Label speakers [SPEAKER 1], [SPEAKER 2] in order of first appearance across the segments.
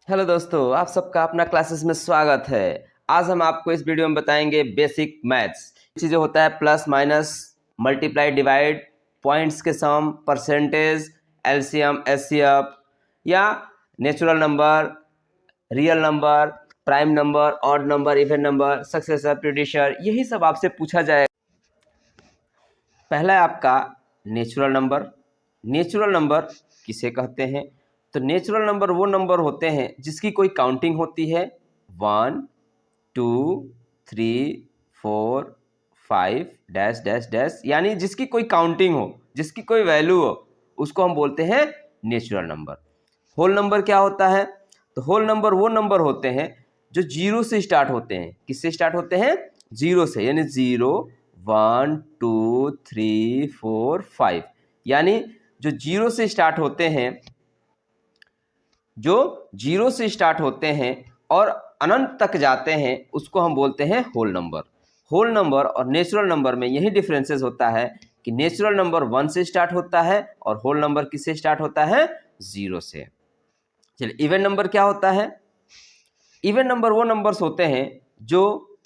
[SPEAKER 1] Hello दोस्तों, आप सबका अपना क्लासेस में स्वागत है। आज हम आपको इस वीडियो में बताएंगे बेसिक मैथ्स। चीज़ें होता है plus minus, multiply divide, points के सम, परसेंटेज, एलसीएम, एचसीएफ या natural number, real number, prime number, odd number, even number, successor, predecessor, यही सब आपसे पूछा जाएगा। पहला है आपका नेचुरल नंबर। नेचुरल नंबर किसे कहते हैं? तो नेचुरल नंबर वो नंबर होते हैं जिसकी कोई काउंटिंग होती है 1 2 3 4 5 डैश डैश डैश, यानी जिसकी कोई काउंटिंग हो, जिसकी कोई वैल्यू हो, उसको हम बोलते हैं नेचुरल नंबर। होल नंबर क्या होता है? तो होल नंबर वो नंबर होते हैं जो जीरो से स्टार्ट होते हैं। किससे स्टार्ट होते हैं? जीरो से, यानी 0 1 2 3 4 5, यानी जो जीरो से स्टार्ट होते हैं, जो जीरो से स्टार्ट होते हैं और अनंत तक जाते हैं, उसको हम बोलते हैं होल नंबर। होल नंबर और नेचुरल नंबर में यही डिफरेंसेस होता है कि नेचुरल नंबर 1 से स्टार्ट होता है और होल नंबर किससे स्टार्ट होता है? 0 से। चलिए, इवन नंबर क्या होता है? इवन नंबर वो नंबर्स होते हैं जो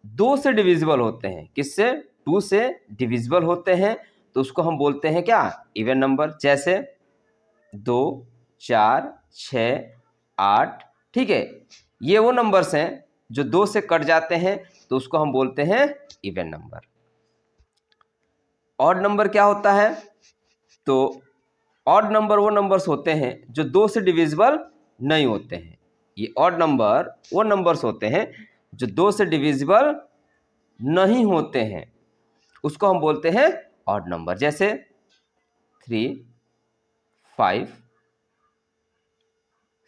[SPEAKER 1] 2 से डिविजिबल होते हैं। किससे? 2 से डिविजिबल होते हैं, तो उसको हम बोलते हैं क्या? Even number. जैसे 2 4 6 8, ठीक है, ये वो नंबर्स हैं जो 2 से कट जाते हैं, तो उसको हम बोलते हैं इवन नंबर। ऑड नंबर क्या होता है? तो ऑड नंबर वो नंबर्स होते हैं जो 2 से डिविजिबल नहीं होते हैं। ये ऑड नंबर वो नंबर्स होते हैं जो 2 से डिविजिबल नहीं होते हैं, उसको हम बोलते हैं ऑड नंबर। जैसे 3 5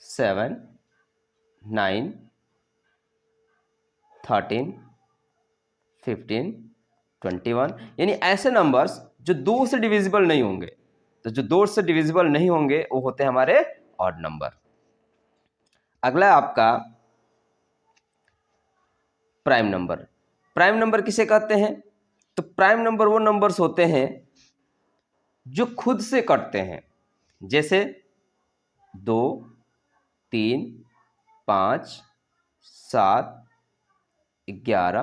[SPEAKER 1] 7 9 13 15 21, यानी ऐसे नंबर्स जो 2 से डिविजिबल नहीं होंगे। तो जो 2 से डिविजिबल नहीं होंगे वो होते हैं हमारे ऑड नंबर। अगला है आपका प्राइम नंबर। प्राइम नंबर किसे कहते हैं? तो प्राइम नंबर वो नंबर्स होते हैं जो खुद से कटते हैं। जैसे 2 3 5 7 11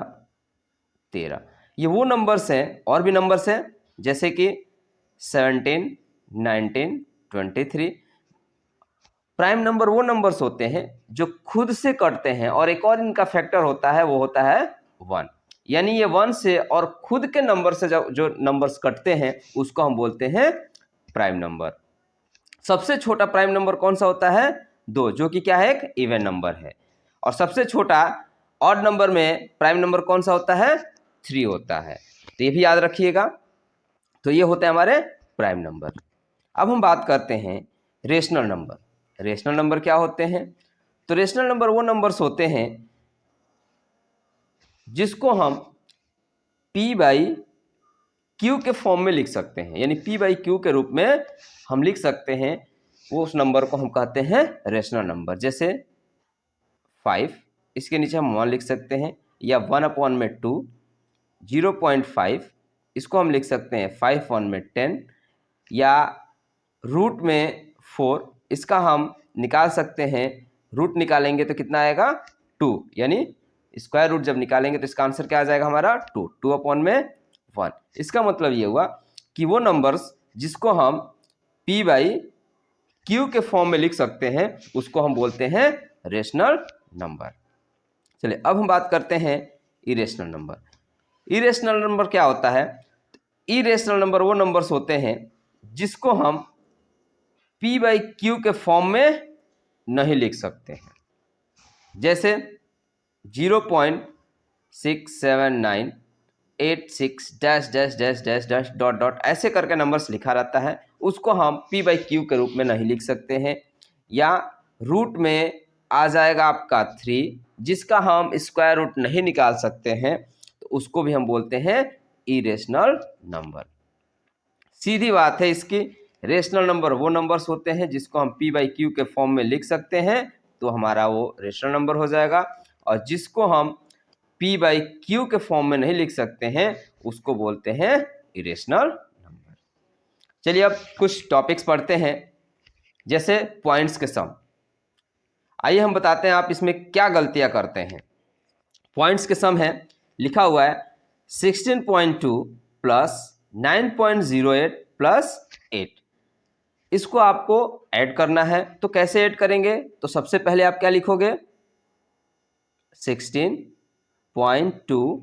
[SPEAKER 1] 13, ये वो नंबर्स हैं। और भी नंबर्स हैं जैसे कि 17 19 23। प्राइम नंबर वो नंबर्स होते हैं जो खुद से कटते हैं, और एक और इनका फैक्टर होता है, वो होता है 1, यानी ये 1 से और खुद के नंबर से जो नंबर्स कटते हैं उसको हम बोलते हैं प्राइम नंबर। सबसे छोटा प्राइम नंबर कौन सा होता है? 2, जो कि क्या है? एक इवन नंबर है। और सबसे छोटा ऑड नंबर में प्राइम नंबर कौन सा होता है? 3 होता है। तो ये भी याद रखिएगा। तो ये होते हैं हमारे प्राइम नंबर। अब हम बात करते हैं रेशनल नंबर। रेशनल नंबर क्या होते हैं? तो रेशनल नंबर वो नंबर्स होते हैं जिसको हम p बाई क्यू के फॉर्म में लिख सकते हैं, यानी p बाई क्यू के रूप में हम लिख सकते हैं। वो उस नंबर को हम कहते हैं रेशनल नंबर। जैसे 5, इसके नीचे हम 1 लिख सकते हैं, या 1/2 0.5, इसको हम लिख सकते हैं 5/10, या रूट में 4, इसका हम निकाल सकते हैं। रूट निकालेंगे तो कितना आएगा? 2, यानी स्क्वायर रूट जब निकालेंगे तो इसका आंसर क्या आ जाएगा हमारा? 2, 2/1। इसका मतलब ये हुआ कि वो नंबर्स जिसको हम p बाई क्यू के फॉर्म में लिख सकते हैं उसको हम बोलते हैं रेशनल नंबर। चलिए, अब हम बात करते हैं इरेशनल नंबर। इरेशनल नंबर क्या होता है? इरेशनल नंबर वो नंबर्स होते हैं जिसको हम p बाई क्यू के फॉर्म में नहीं लिख सकते हैं। जैसे 0.67986 dash dash dash dash dash dot dot, ऐसे करके नंबर्स लिखा रहता है, उसको हम p बाई क्यू के रूप में नहीं लिख सकते हैं। या रूट में आ जाएगा आपका 3, जिसका हम स्क्वायर रूट नहीं निकाल सकते हैं, तो उसको भी हम बोलते हैं इरेशनल नंबर। सीधी बात है इसकी। रेशनल नंबर वो नंबर्स होते हैं जिसको हम p बाई क्यू के फॉर्म में लिख सकते हैं, तो हमारा वो रेशनल नंबर हो जाएगा। और जिसको हम p बाई क्यू के फॉर्म में नहीं लिख सकते हैं उसको बोलते हैं इरेशनल नंबर। चलिए, अब कुछ टॉपिक्स पढ़ते हैं। जैसे पॉइंट्स के सम। आइए हम बताते हैं आप इसमें क्या गलतियां करते हैं। पॉइंट्स के सम है, लिखा हुआ है 16.2 प्लस 9.08 प्लस 8। इसको आपको ऐड करना है। तो कैसे ऐड करेंगे? तो सबसे पहले आप क्या लिखोगे? 16.2,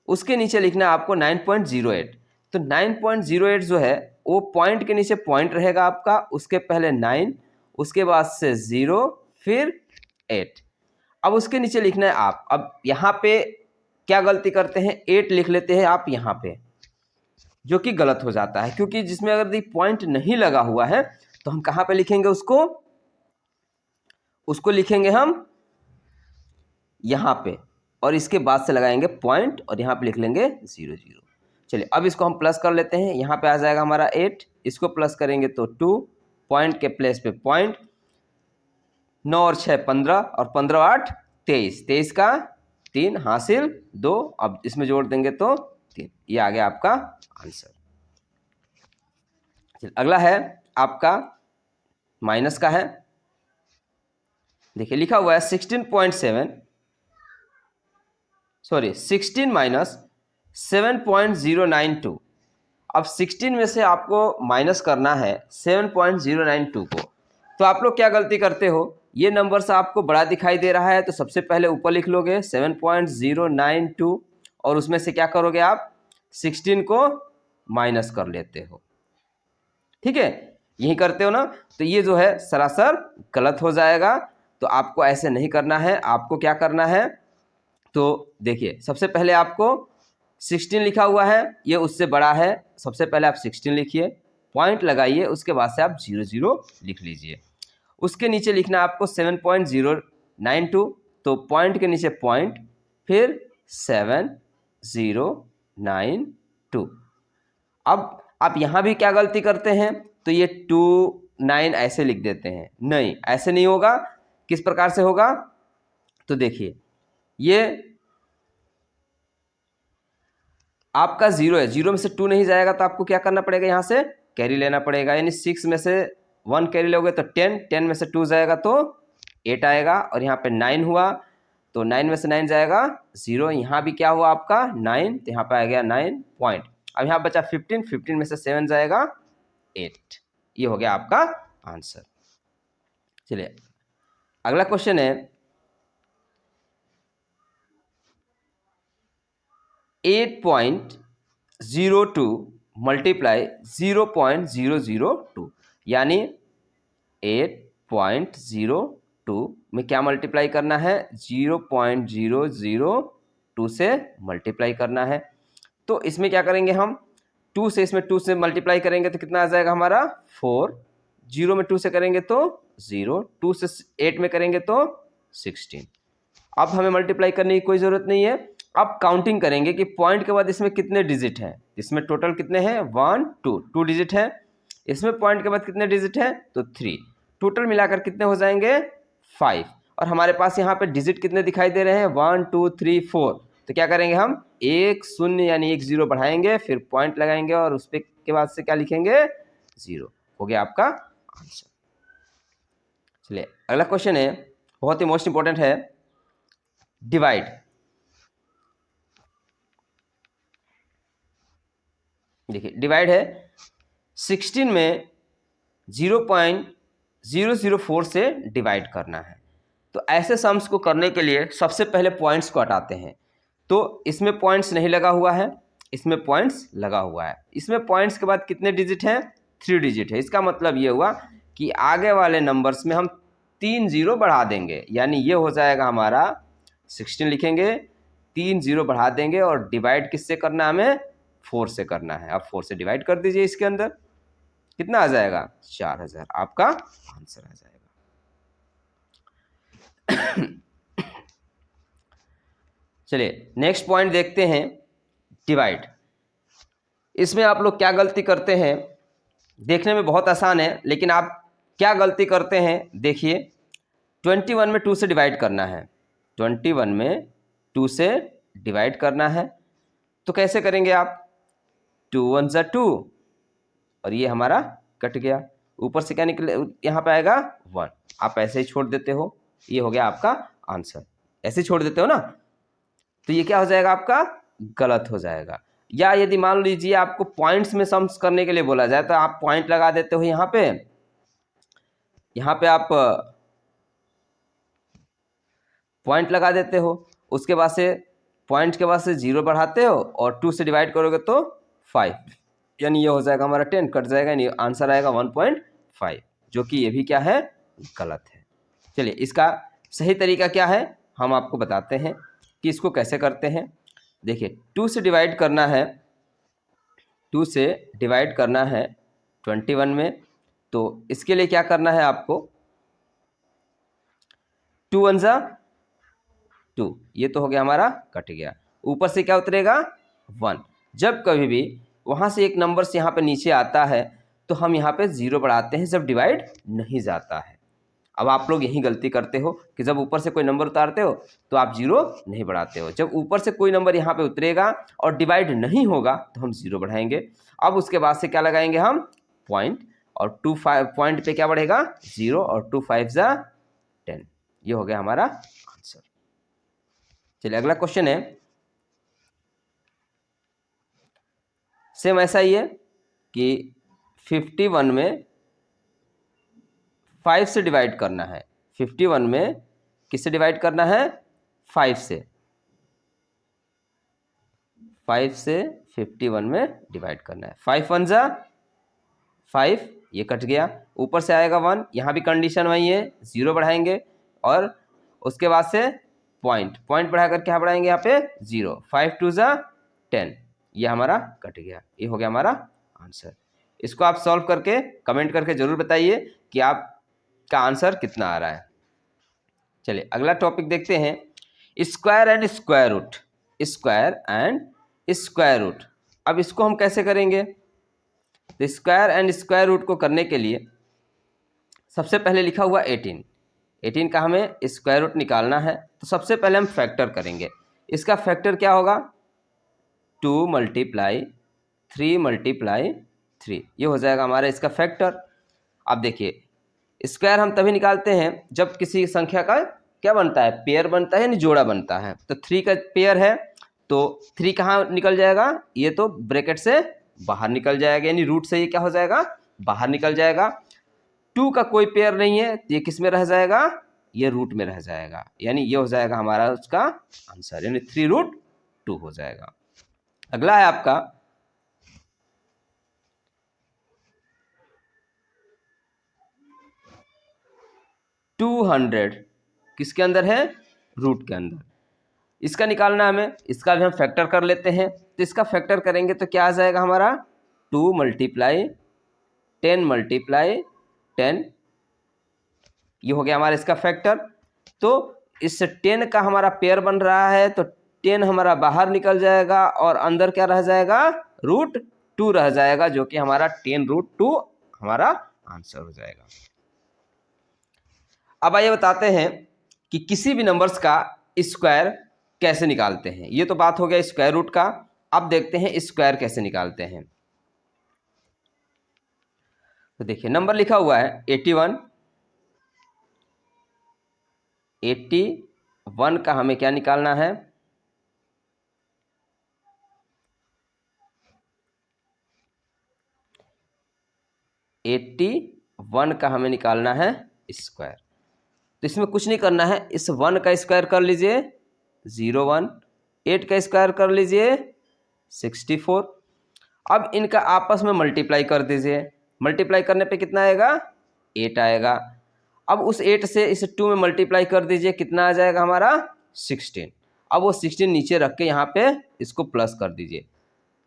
[SPEAKER 1] उसके नीचे लिखना है आपको 9.08। तो 9.08 जो है वो पॉइंट के नीचे पॉइंट रहेगा आपका, उसके पहले 9, उसके बाद से 0, फिर 8। अब उसके नीचे लिखना है आप। अब यहाँ पे क्या गलती करते हैं? 8 लिख लेते हैं आप यहाँ पे, जो कि गलत हो जाता है, क्योंकि जिसमें अगर पॉइंट नहीं लगा हुआ है तो हम कहाँ पे लिखेंगे उसको लिखेंगे हम यहाँ पे, और इसके बाद से लगाएंगे पॉइंट और यहाँ पे लिख लेंगे 0 0। चलिए अब इसको हम प्लस कर लेते हैं। यहाँ पे आ जाएगा हमारा 8, इसको प्लस करेंगे तो 2, पॉइंट के प्लेस पे पॉइंट, 9 और 6 15, और 15 8 23, 23 का 3 हासिल 2, अब इसमें जोड़ देंगे तो 3। ये आ गया आपका आंसर। चलिए अगला है आपका माइनस का है। देखिए लिखा हुआ है 16 माइनस 7.092। अब 16 में से आपको माइनस करना है 7.092 को। तो आप लोग क्या गलती करते हो? ये नंबर से आपको बड़ा दिखाई दे रहा है तो सबसे पहले ऊपर लिख लोगे 7.092, और उसमें से क्या करोगे आप? 16 को माइनस कर लेते हो। ठीक है, यही करते हो ना? तो ये जो है सरासर गलत हो जाएगा। तो आपको ऐसे नहीं करना है। आपको क्या करना है? तो देखिए सबसे पहले आपको 16 लिखा हुआ है, ये उससे बड़ा है, सबसे पहले आप 16 लिखिए, पॉइंट लगाइए, उसके बाद से आप 0 0 लिख लीजिए। उसके नीचे लिखना है आपको 7.092, तो पॉइंट के नीचे पॉइंट, फिर 7092। अब आप यहाँ भी क्या गलती करते हैं? तो ये 2 9 ऐसे लिख देते हैं। नहीं, ऐसे नहीं होगा। किस प्रकार से होगा? तो देखिए ये आपका 0 है, 0 में से 2 नहीं जाएगा तो आपको क्या करना पड़ेगा? यहाँ से कैरी लेना पड़ेगा, यानी 6 में से 1 कैरी लोगे तो 10, 10 में से 2 जाएगा तो 8 आएगा, और यहाँ पे 9 हुआ तो 9 में से 9 जाएगा 0। यहाँ भी क्या हुआ आपका 9, तो यहाँ पे आ गया 9 पॉइंट। अब यहाँ बचा 15, 15 में से 7 जाएगा 8। ये हो गया आपका आंसर। चलिए अगला क्वेश्चन है 8.02 मल्टीप्लाई 0.002, यानी 8.02 में क्या मल्टीप्लाई करना है? 0.002 से मल्टीप्लाई करना है। तो इसमें क्या करेंगे हम? 2 से, इसमें 2 से मल्टीप्लाई करेंगे तो कितना आ जाएगा हमारा? 4। 0 में 2 से करेंगे तो 0, 2 से 8 में करेंगे तो 16। अब हमें मल्टीप्लाई करने की कोई ज़रूरत नहीं है। अब काउंटिंग करेंगे कि पॉइंट के बाद इसमें कितने डिजिट हैं। इसमें टोटल कितने हैं? 1 2 डिजिट है। इसमें पॉइंट के बाद कितने डिजिट हैं? तो 3। टोटल मिलाकर कितने हो जाएंगे? 5। और हमारे पास यहाँ पे डिजिट कितने दिखाई दे रहे हैं? 1 2 3 4। तो क्या करेंगे हम? 1 0 यानी 1 0 बढ़ाएंगे, फिर पॉइंट लगाएंगे, और उस पर के बाद से क्या लिखेंगे? 0। हो गया आपका आंसर। चलिए अगला क्वेश्चन है, बहुत ही मोस्ट इंपॉर्टेंट है, डिवाइड। देखिए डिवाइड है 16 में 0.004 से डिवाइड करना है। तो ऐसे सम्स को करने के लिए सबसे पहले पॉइंट्स को हटाते हैं। तो इसमें पॉइंट्स नहीं लगा हुआ है, इसमें पॉइंट्स लगा हुआ है। इसमें पॉइंट्स के बाद कितने डिजिट हैं? 3 डिजिट है। इसका मतलब ये हुआ कि आगे वाले नंबर्स में हम 3 0 बढ़ा देंगे, यानी ये हो जाएगा हमारा 16 लिखेंगे, 3 0 बढ़ा देंगे, और डिवाइड किससे करना है? हमें 4 से करना है। अब 4 से डिवाइड कर दीजिए, इसके अंदर कितना आ जाएगा? 4000। आपका आंसर आ जाएगा। चलिए नेक्स्ट पॉइंट देखते हैं, डिवाइड। इसमें आप लोग क्या गलती करते हैं? देखने में बहुत आसान है, लेकिन आप क्या गलती करते हैं? देखिए 21 में 2 से डिवाइड करना है, 21 में 2 से डिवाइड करना है। तो कैसे करेंगे आप? 2 1 ज़ा 2, और ये हमारा कट गया। ऊपर से क्या निकले? यहाँ पे आएगा 1। आप ऐसे ही छोड़ देते हो, ये हो गया आपका आंसर। ऐसे छोड़ देते हो ना, तो ये क्या हो जाएगा आपका गलत हो जाएगा। या यदि मान लीजिए आपको पॉइंट्स में सम्स करने के लिए बोला जाए तो आप पॉइंट लगा देते हो यहाँ पे आप पॉइंट लगा देते हो, उसके बाद से पॉइंट के बाद से 0 बढ़ाते हो और 2 से डिवाइड करोगे तो 5, यानी ये हो जाएगा हमारा 10 कट जाएगा, यानी आंसर आएगा 1.5, जो कि ये भी क्या है गलत है। चलिए इसका सही तरीका क्या है हम आपको बताते हैं कि इसको कैसे करते हैं। देखिए 2 से डिवाइड करना है, 2 से डिवाइड करना है 21 में, तो इसके लिए क्या करना है आपको 2 1 जा 2, ये तो हो गया हमारा कट गया, ऊपर से क्या उतरेगा 1। जब कभी भी वहाँ से एक नंबर से यहाँ पे नीचे आता है तो हम यहाँ पे 0 बढ़ाते हैं जब डिवाइड नहीं जाता है। अब आप लोग यही गलती करते हो कि जब ऊपर से कोई नंबर उतारते हो तो आप 0 नहीं बढ़ाते हो। जब ऊपर से कोई नंबर यहाँ पे उतरेगा और डिवाइड नहीं होगा तो हम 0 बढ़ाएंगे। अब उसके बाद से क्या लगाएंगे हम पॉइंट, और 2 5 पॉइंट पे क्या बढ़ेगा 0 और 2 5 जा 10, ये हो गया हमारा आंसर। चलिए अगला क्वेश्चन है, सेम ऐसा ही है कि 51 में 5 से डिवाइड करना है। 51 में किससे डिवाइड करना है 5 से, 5 से 51 में डिवाइड करना है। 5 1 जा 5, ये कट गया, ऊपर से आएगा 1, यहाँ भी कंडीशन वही है 0 बढ़ाएंगे और उसके बाद से पॉइंट बढ़ा कर क्या बढ़ाएंगे यहाँ पे 0, 5 2 जा 10, ये हमारा कट गया, ये हो गया हमारा आंसर। इसको आप सॉल्व करके कमेंट करके जरूर बताइए कि आपका आंसर कितना आ रहा है। चलिए अगला टॉपिक देखते हैं, square and square root. Square and square root, अब इसको हम कैसे करेंगे। तो स्क्वायर एंड स्क्वायर रूट को करने के लिए सबसे पहले लिखा हुआ 18 का हमें स्क्वायर रूट निकालना है। तो सबसे पहले हम फैक्टर करेंगे। इसका फैक्टर क्या होगा 2 × 3 × 3, ये हो जाएगा हमारा इसका फैक्टर। अब देखिए स्क्वायर हम तभी निकालते हैं जब किसी संख्या का क्या बनता है पेयर बनता है, यानी जोड़ा बनता है। तो 3 का पेयर है तो 3 कहाँ निकल जाएगा, ये तो ब्रैकेट से बाहर निकल जाएगा, यानी रूट से ये क्या हो जाएगा बाहर निकल जाएगा। 2 का कोई पेयर नहीं है तो ये किस में रह जाएगा, ये रूट में रह जाएगा, यानी ये हो जाएगा हमारा उसका आंसर, यानी 3√2 हो जाएगा। अगला है आपका 200, किसके अंदर है रूट के अंदर, इसका निकालना हमें। इसका भी हम फैक्टर कर लेते हैं। तो इसका फैक्टर करेंगे तो क्या आ जाएगा हमारा 2 × 10 × 10, ये हो गया हमारा इसका फैक्टर। तो इस 10 का हमारा पेयर बन रहा है तो 10 हमारा बाहर निकल जाएगा और अंदर क्या रह जाएगा √2 रह जाएगा, जो कि हमारा 10√2 हमारा आंसर हो जाएगा। अब आइए बताते हैं कि किसी भी नंबर्स का स्क्वायर कैसे निकालते हैं। ये तो बात हो गया स्क्वायर रूट का। अब देखते हैं स्क्वायर कैसे निकालते हैं। तो देखिए नंबर लिखा हुआ है 81, 81 का हमें क्या निकालना है 81 का हमें निकालना है स्क्वायर। तो इसमें कुछ नहीं करना है, इस 1 का स्क्वायर कर लीजिए 01, 8 का स्क्वायर कर लीजिए 64। अब इनका आपस में मल्टीप्लाई कर दीजिए, मल्टीप्लाई करने पे कितना आएगा 8 आएगा। अब उस 8 से इस 2 में मल्टीप्लाई कर दीजिए, कितना आ जाएगा हमारा 16। अब वो 16 नीचे रख के यहाँ पे इसको प्लस कर दीजिए।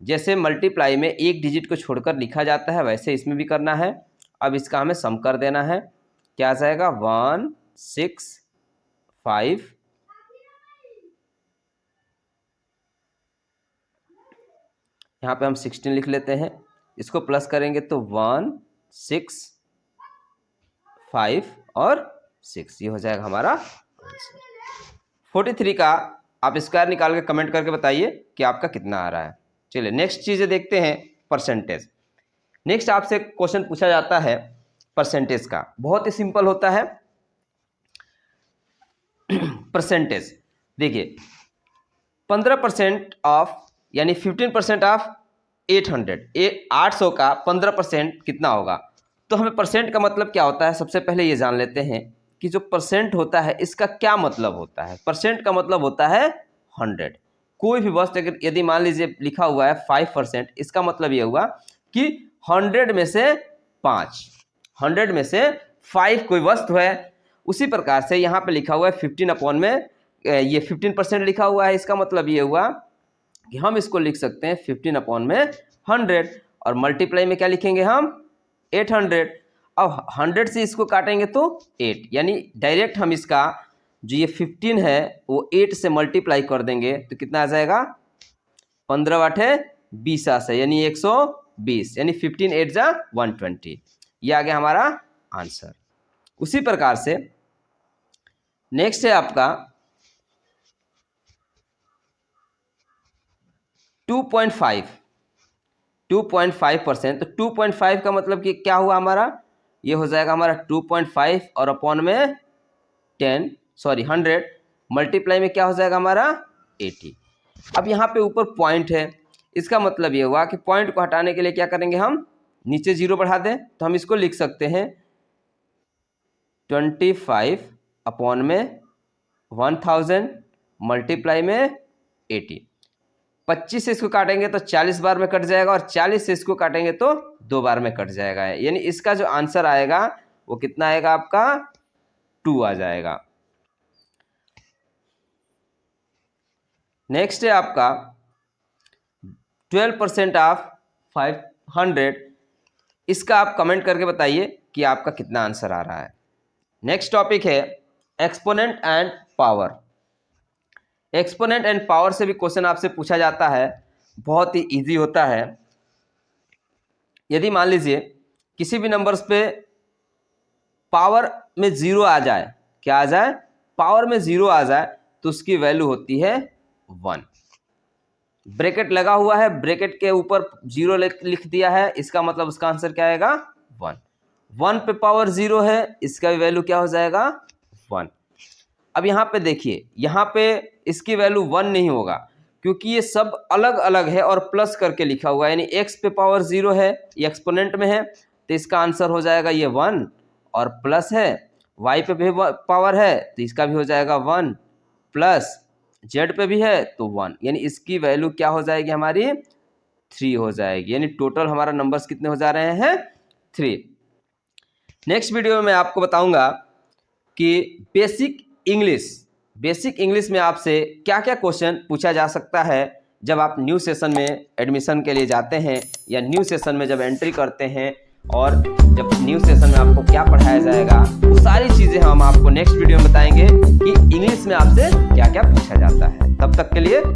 [SPEAKER 1] जैसे मल्टीप्लाई में एक डिजिट को छोड़कर लिखा जाता है वैसे इसमें भी करना है। अब इसका हमें सम कर देना है, क्या आ जाएगा 165, यहाँ पे हम 16 लिख लेते हैं, इसको प्लस करेंगे तो 1 6 5 और 6, ये हो जाएगा हमारा आंसर। 43 का आप स्क्वायर निकाल के कमेंट करके बताइए कि आपका कितना आ रहा है। चलिए नेक्स्ट चीज़ें देखते हैं, परसेंटेज। नेक्स्ट आपसे क्वेश्चन पूछा जाता है परसेंटेज का, बहुत ही सिंपल होता है। परसेंटेज, देखिए 15% ऑफ यानी 15% ऑफ 800 का 15% कितना होगा। तो हमें परसेंट का मतलब क्या होता है, सबसे पहले ये जान लेते हैं कि जो परसेंट होता है इसका क्या मतलब होता है। परसेंट का मतलब होता है 100। कोई भी वस्तु अगर यदि मान लीजिए लिखा हुआ है 5%, इसका मतलब ये हुआ कि 100 में से 5, 100 में से 5 कोई वस्तु है। उसी प्रकार से यहाँ पे लिखा हुआ है 15 अपॉन में ये 15% लिखा हुआ है, इसका मतलब ये हुआ कि हम इसको लिख सकते हैं 15 अपॉन में 100 और मल्टीप्लाई में क्या लिखेंगे हम 800। अब 100 से इसको काटेंगे तो 8, यानी डायरेक्ट हम इसका जो ये 15 है वो 8 से मल्टीप्लाई कर देंगे तो कितना आ जाएगा 15 8 20 से, यानी 120, यानी 15 8 जा 120। ये आ गया हमारा आंसर। उसी प्रकार से नेक्स्ट है आपका 2.5%। तो 2.5 का मतलब कि क्या हुआ हमारा, ये हो जाएगा हमारा 2.5 और अपॉन में 100 मल्टीप्लाई में क्या हो जाएगा हमारा 80। अब यहाँ पे ऊपर पॉइंट है, इसका मतलब ये हुआ कि पॉइंट को हटाने के लिए क्या करेंगे, हम नीचे 0 बढ़ा दें। तो हम इसको लिख सकते हैं 25 अपॉन में 1000 मल्टीप्लाई में 80। 25 से इसको काटेंगे तो 40 बार में कट जाएगा और 40 से इसको काटेंगे तो 2 बार में कट जाएगा, यानी इसका जो आंसर आएगा वो कितना आएगा आपका 2 आ जाएगा। नेक्स्ट है आपका 12% ऑफ 500। इसका आप कमेंट करके बताइए कि आपका कितना आंसर आ रहा है। नेक्स्ट टॉपिक है exponent and power. Exponent and power से भी क्वेश्चन आपसे पूछा जाता है, बहुत ही इजी होता है। यदि मान लीजिए किसी भी नंबर्स पे पावर में 0 आ जाए, क्या आ जाए, पावर में 0 आ जाए, तो उसकी वैल्यू होती है 1। ब्रैकेट लगा हुआ है, ब्रैकेट के ऊपर 0 लिख दिया है, इसका मतलब उसका आंसर क्या आएगा 1। 1 पे पावर 0 है, इसका भी वैल्यू क्या हो जाएगा 1। अब यहाँ पे देखिए, यहाँ पे इसकी वैल्यू 1 नहीं होगा क्योंकि ये सब अलग अलग है और प्लस करके लिखा हुआ है, यानी x पे पावर 0 है, ये एक्सपोनेंट में है, तो इसका आंसर हो जाएगा ये 1। और प्लस है y पे भी पावर है तो इसका भी हो जाएगा 1, प्लस z पे भी है तो 1, यानी इसकी वैल्यू क्या हो जाएगी हमारी 3 हो जाएगी। यानी टोटल हमारा नंबर्स कितने हो जा रहे हैं 3। नेक्स्ट वीडियो में मैं आपको बताऊंगा कि बेसिक इंग्लिश में आपसे क्या क्या क्वेश्चन पूछा जा सकता है जब आप न्यू सेशन में एडमिशन के लिए जाते हैं या न्यू सेशन में जब एंट्री करते हैं, और जब न्यू सेशन में आपको क्या पढ़ाया जाएगा, वो सारी चीज़ें हम आपको नेक्स्ट वीडियो में बताएंगे कि इंग्लिश में आपसे क्या क्या पूछा जाता है। तब तक के लिए